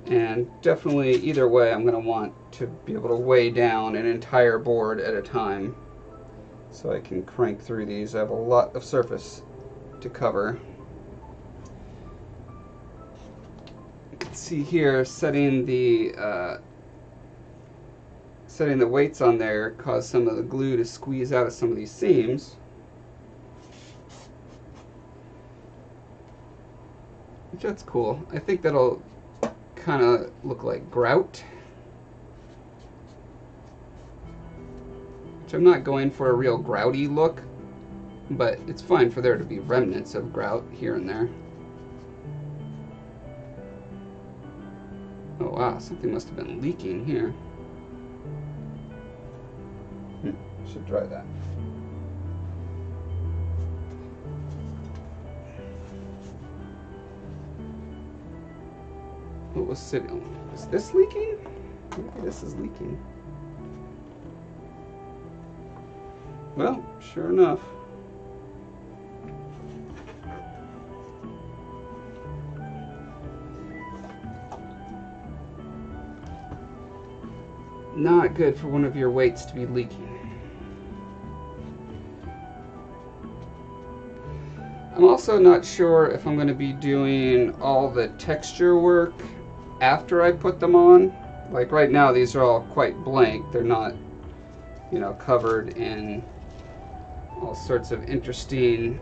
And definitely either way, I'm going to want to be able to weigh down an entire board at a time. so I can crank through these. I have a lot of surface to cover. You can see here setting the weights on there caused some of the glue to squeeze out of some of these seams. Which that's cool. I think that'll kind of look like grout. Which I'm not going for a real grouty look, but it's fine for there to be remnants of grout here and there. Oh wow, something must have been leaking here. Should dry that. What was sitting? Is this leaking? Maybe this is leaking. Well, sure enough. Not good for one of your weights to be leaking. I'm also not sure if I'm going to be doing all the texture work after I put them on. Like right now these are all quite blank. They're not, you know, covered in all sorts of interesting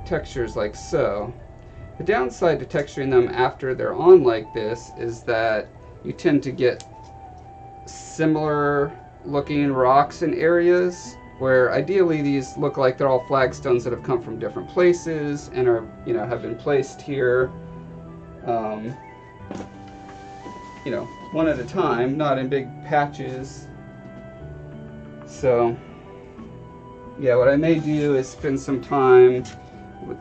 textures like so. The downside to texturing them after they're on like this is that you tend to get similar looking rocks in areas where ideally these look like they're all flagstones that have come from different places and are, you know, have been placed here, you know, one at a time, not in big patches. So, yeah, what I may do is spend some time,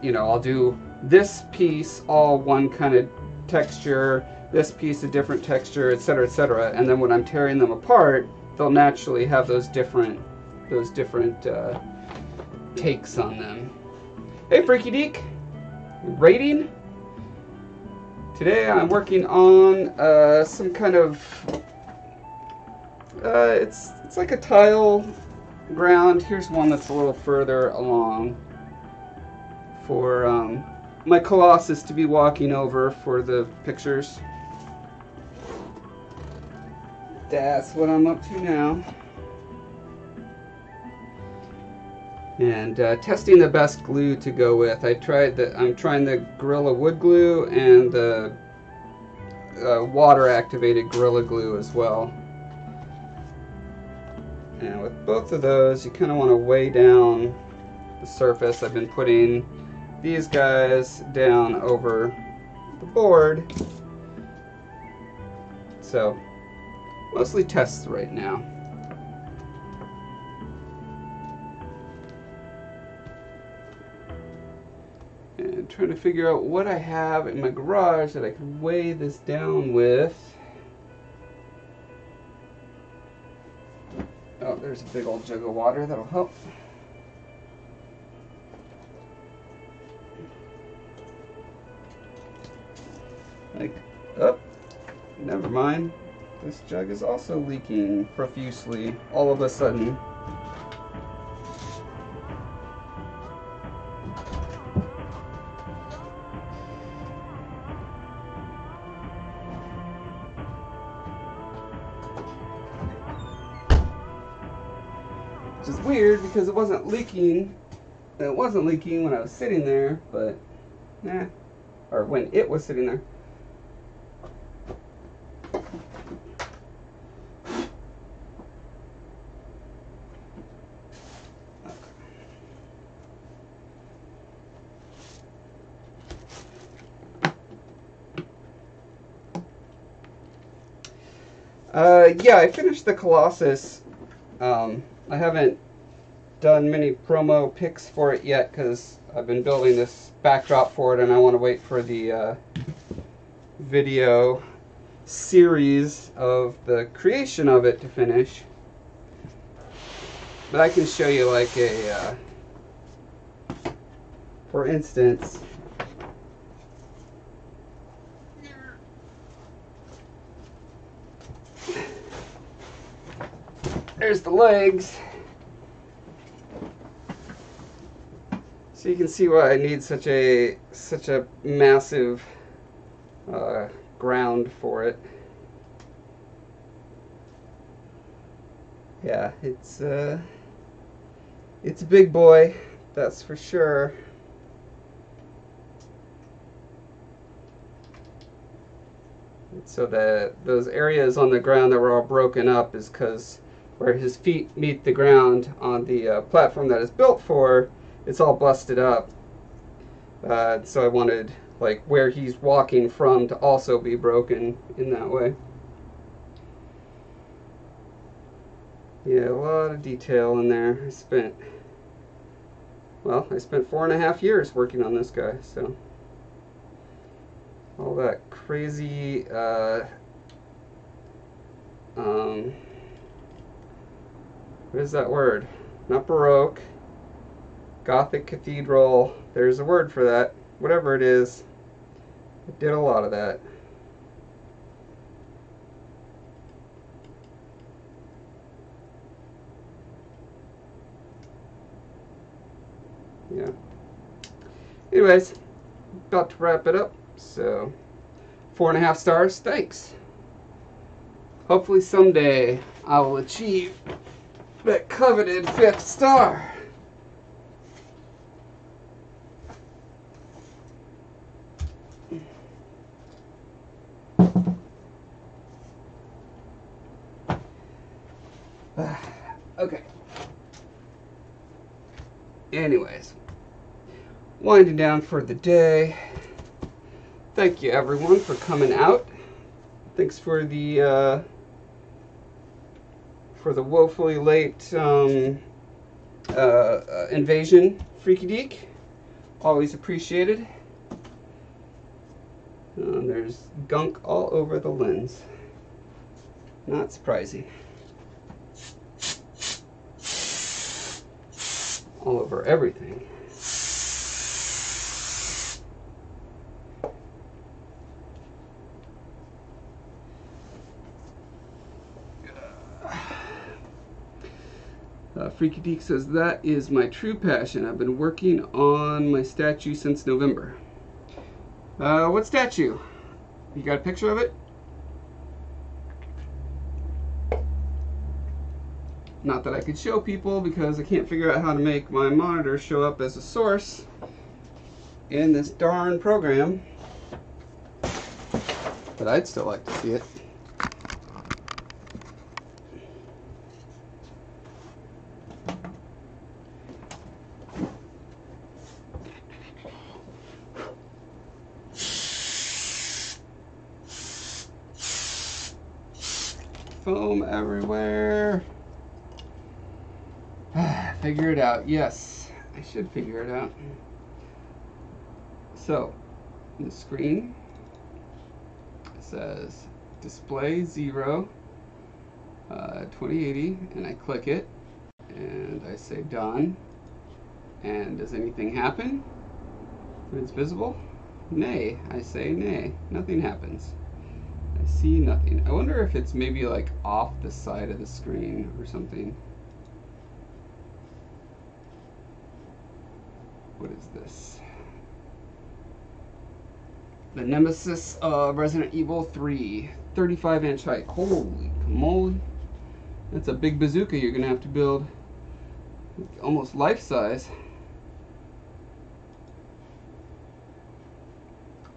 you know, I'll do this piece all one kind of texture, this piece a different texture, etc., and then when I'm tearing them apart, they'll naturally have those different takes on them. Hey Freaky Deek, rating. Today I'm working on some kind of it's like a tile ground. Here's one that's a little further along for my Colossus to be walking over for the pictures. That's what I'm up to now. And testing the best glue to go with. I'm trying the Gorilla Wood Glue and the water activated Gorilla Glue as well. And with both of those, you kind of want to weigh down the surface. I've been putting these guys down over the board. So, mostly tests right now. And trying to figure out what I have in my garage that I can weigh this down with. Oh, there's a big old jug of water that'll help. Like, oh, never mind. This jug is also leaking profusely all of a sudden. Which is weird because it wasn't leaking. It wasn't leaking when I was sitting there, but nah. Or when it was sitting there. Yeah, I finished the Colossus. I haven't done many promo pics for it yet because I've been building this backdrop for it and I want to wait for the video series of the creation of it to finish. But I can show you like a, for instance, there's the legs. So you can see why I need such a massive ground for it. Yeah, it's a big boy, that's for sure. So those areas on the ground that were all broken up is because where his feet meet the ground on the platform that it's built for, it's all busted up. So I wanted like where he's walking from to also be broken in that way. Yeah, a lot of detail in there. I spent 4.5 years working on this guy, so all that crazy what is that word? Not Baroque, Gothic cathedral. There's a word for that. Whatever it is, I did a lot of that. Yeah. Anyways, about to wrap it up. So, 4.5 stars. Thanks. Hopefully someday I will achieve that coveted 5th star. Okay. Anyways, winding down for the day. Thank you everyone for coming out. Thanks for the woefully late invasion, Freaky Deek. Always appreciated. There's gunk all over the lens. Not surprising. All over everything. Freaky Deek says, that is my true passion. I've been working on my statue since November. What statue? You got a picture of it? Not that I could show people because I can't figure out how to make my monitor show up as a source in this darn program. But I'd still like to see it. Foam everywhere. Figure it out. Yes, I should figure it out. So, the screen says display 0 2080, and I click it and I say done. And does anything happen when it's visible? Nay. I say nay. Nothing happens. I see nothing. I wonder if it's maybe like off the side of the screen or something. What is this? The Nemesis of Resident Evil 3. 35-inch height. Holy moly. That's a big bazooka you're going to have to build. Almost life-size.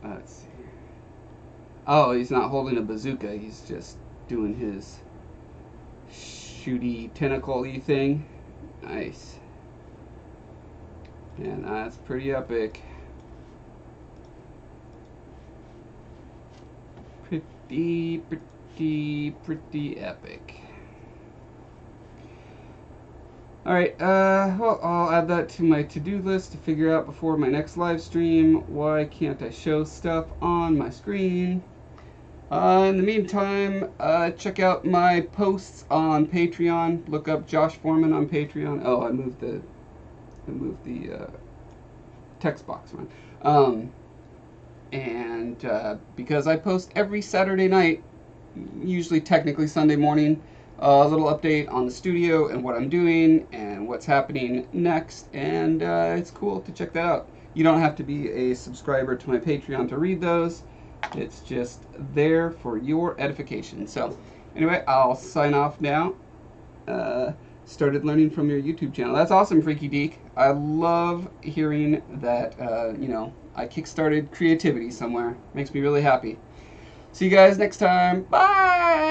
Let's see. Oh, he's not holding a bazooka. He's just doing his shooty, tentacle-y thing. Nice. And that's pretty epic. Pretty epic. Alright, well, I'll add that to my to-do list to figure out before my next live stream. Why can't I show stuff on my screen? In the meantime, check out my posts on Patreon. Look up Josh Foreman on Patreon. Oh, I moved the text box around. And because I post every Saturday night, usually technically Sunday morning, a little update on the studio and what I'm doing and what's happening next, and it's cool to check that out. You don't have to be a subscriber to my Patreon to read those. It's just there for your edification. So anyway, I'll sign off now. Started learning from your YouTube channel. That's awesome, Freaky Deek. I love hearing that, you know, I kickstarted creativity somewhere. Makes me really happy. See you guys next time. Bye!